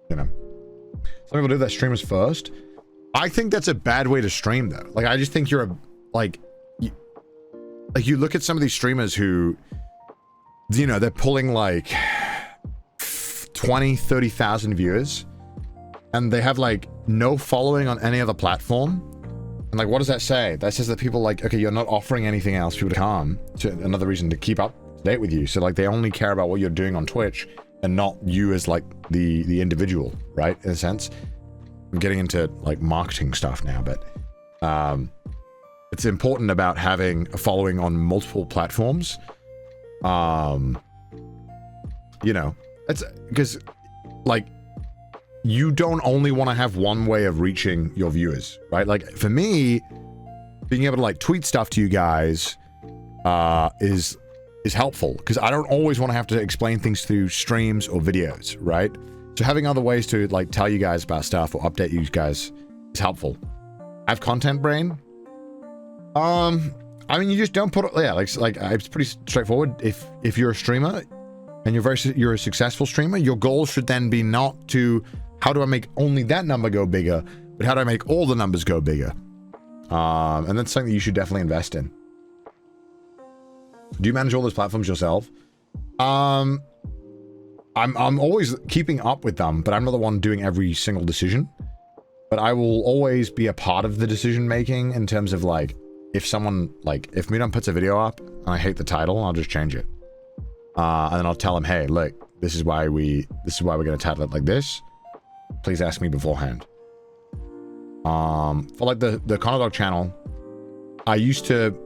You know, some people do that streamers first. I think that's a bad way to stream though. Like, I just think you're a, like you look at some of these streamers who, you know, they're pulling like 20, 30,000 viewers and they have like no following on any other platform. And like, what does that say? That says that people like, okay, you're not offering anything else for people to come to, another reason to keep up to date with you. So like, they only care about what you're doing on Twitch and not you as like the individual, right? In a sense. I'm getting into like marketing stuff now, but it's important about having a following on multiple platforms. You know, it's because like you don't only want to have one way of reaching your viewers, right? Like for me, being able to like tweet stuff to you guys is helpful because I don't always want to have to explain things through streams or videos, right? So having other ways to like tell you guys about stuff or update you guys is helpful. I have content brain. I mean, you just don't put it, yeah, like it's pretty straightforward. If you're a streamer and you're a successful streamer, your goal should then be not to how do I make only that number go bigger, but how do I make all the numbers go bigger? And that's something that you should definitely invest in. Do you manage all those platforms yourself? I'm always keeping up with them, but I'm not the one doing every single decision. But I will always be a part of the decision making in terms of like, if someone like, if Mudan puts a video up and I hate the title, I'll just change it. And then I'll tell him, hey, look, this is why we're going to title it like this. Please ask me beforehand. For like the Conodog channel, I used to,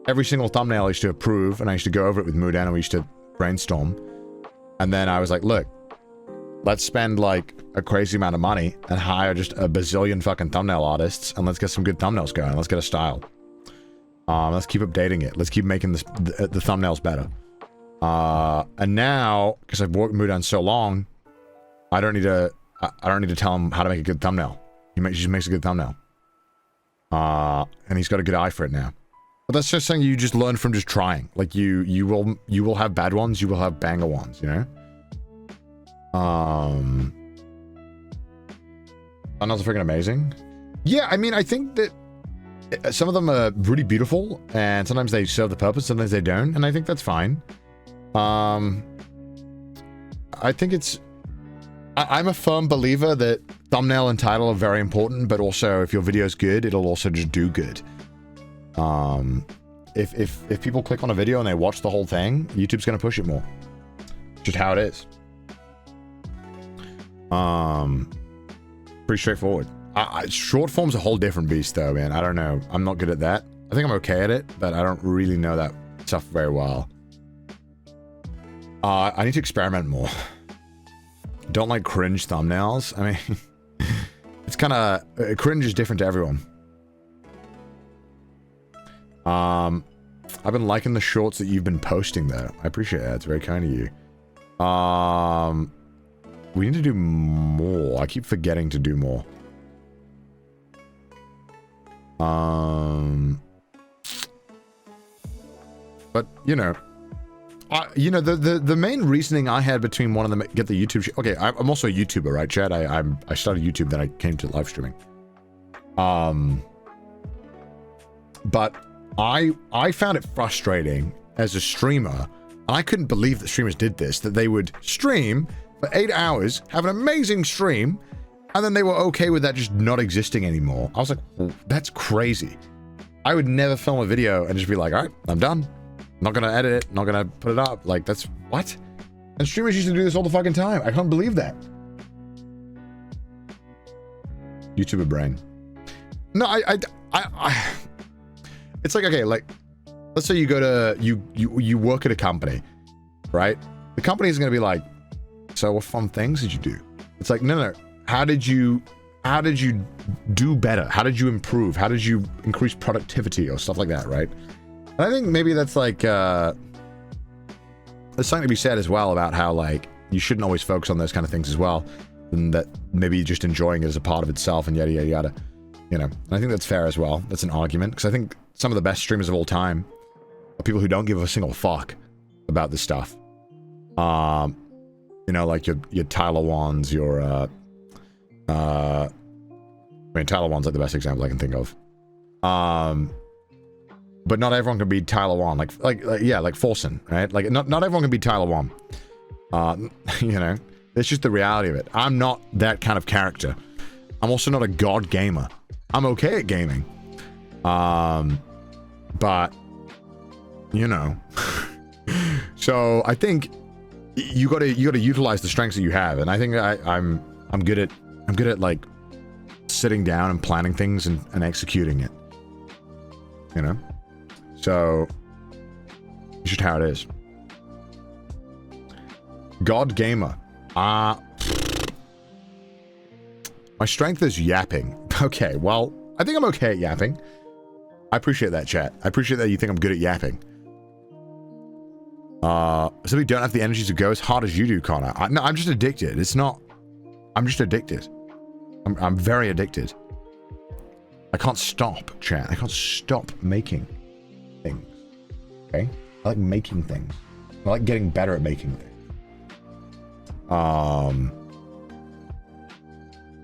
every single thumbnail I used to approve and I used to go over it with Mudan and we used to brainstorm. And then I was like, look, let's spend like a crazy amount of money and hire just a bazillion fucking thumbnail artists and let's get some good thumbnails going. Let's get a style. Let's keep updating it. Let's keep making the thumbnails better. And now, because I've worked with Mudan so long, I don't need to tell him how to make a good thumbnail. He just makes a good thumbnail. And he's got a good eye for it now. But that's just something you just learn from just trying. Like you will have bad ones, you will have banger ones, you know? Thumbnails are freaking amazing. Yeah, I mean, I think that some of them are really beautiful, and sometimes they serve the purpose, sometimes they don't, and I think that's fine. I think it's... I'm a firm believer that thumbnail and title are very important, but also if your video's good, it'll also just do good. If people click on a video and they watch the whole thing, YouTube's gonna push it more. Just how it is. Pretty straightforward. Short form's a whole different beast though, man. I don't know. I'm not good at that. I think I'm okay at it, but I don't really know that stuff very well. I need to experiment more. Don't like cringe thumbnails. I mean, it's kind of... cringe is different to everyone. I've been liking the shorts that you've been posting though. I appreciate that. It's very kind of you. We need to do more. I keep forgetting to do more. But you know, the main reasoning I had between one of them get the YouTube. Okay, I'm also a YouTuber, right, Chad? I started YouTube, then I came to live streaming. But I found it frustrating as a streamer, and I couldn't believe that streamers did this, that they would stream for 8 hours, have an amazing stream, and then they were okay with that just not existing anymore. I was like, oh, that's crazy. I would never film a video and just be like, all right, I'm done. Not gonna edit it, not gonna put it up. Like, that's what? And streamers used to do this all the fucking time. I can't believe that. YouTuber brain. No, it's like, okay, like, let's say you go to, you work at a company, right? The company is going to be like, so what fun things did you do? It's like, no. How did you do better? How did you improve? How did you increase productivity or stuff like that, right? And I think maybe that's like, there's something to be said as well about how, like, you shouldn't always focus on those kind of things as well. And that maybe just enjoying it as a part of itself and yada, yada, yada. You know, and I think that's fair as well. That's an argument, because I think some of the best streamers of all time are people who don't give a single fuck about this stuff. You know, like your Tyler Wands, your I mean, Tyler Wan's like the best example I can think of. But not everyone can be Tyler Wan. Like yeah, like Forsen, right? Like not everyone can be Tyler Wan. You know, it's just the reality of it. I'm not that kind of character. I'm also not a god gamer. I'm okay at gaming. But you know. So I think you gotta utilize the strengths that you have, and I think I'm good at like sitting down and planning things and executing it. You know? So it's just how it is. God gamer. My strength is yapping. Okay, well, I think I'm okay at yapping. I appreciate that, chat. I appreciate that you think I'm good at yapping. So we don't have the energy to go as hard as you do, Connor. No, I'm just addicted. It's not... I'm just addicted. I'm very addicted. I can't stop, chat. I can't stop making things. Okay? I like making things. I like getting better at making things.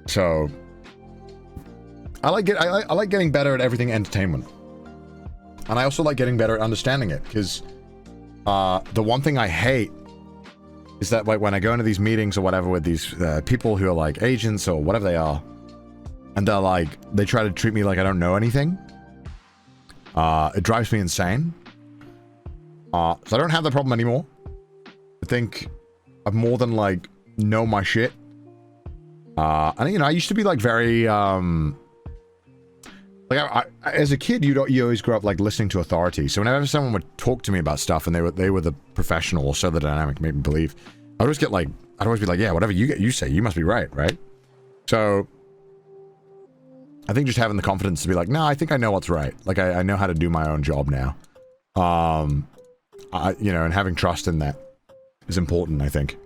So... I like getting better at everything entertainment. And I also like getting better at understanding it, because... the one thing I hate is that like when I go into these meetings or whatever with these people who are like agents or whatever they are, and they're like, they try to treat me like I don't know anything. It drives me insane. So I don't have that problem anymore. I think I've more than like know my shit. And you know, I used to be like very like I as a kid, you always grow up like listening to authority. So whenever someone would talk to me about stuff and they were the professional or so the dynamic made me believe, I'd always be like, yeah, whatever you say, you must be right? So I think just having the confidence to be like, no, I think I know what's right. Like I know how to do my own job now. You know, and having trust in that is important, I think.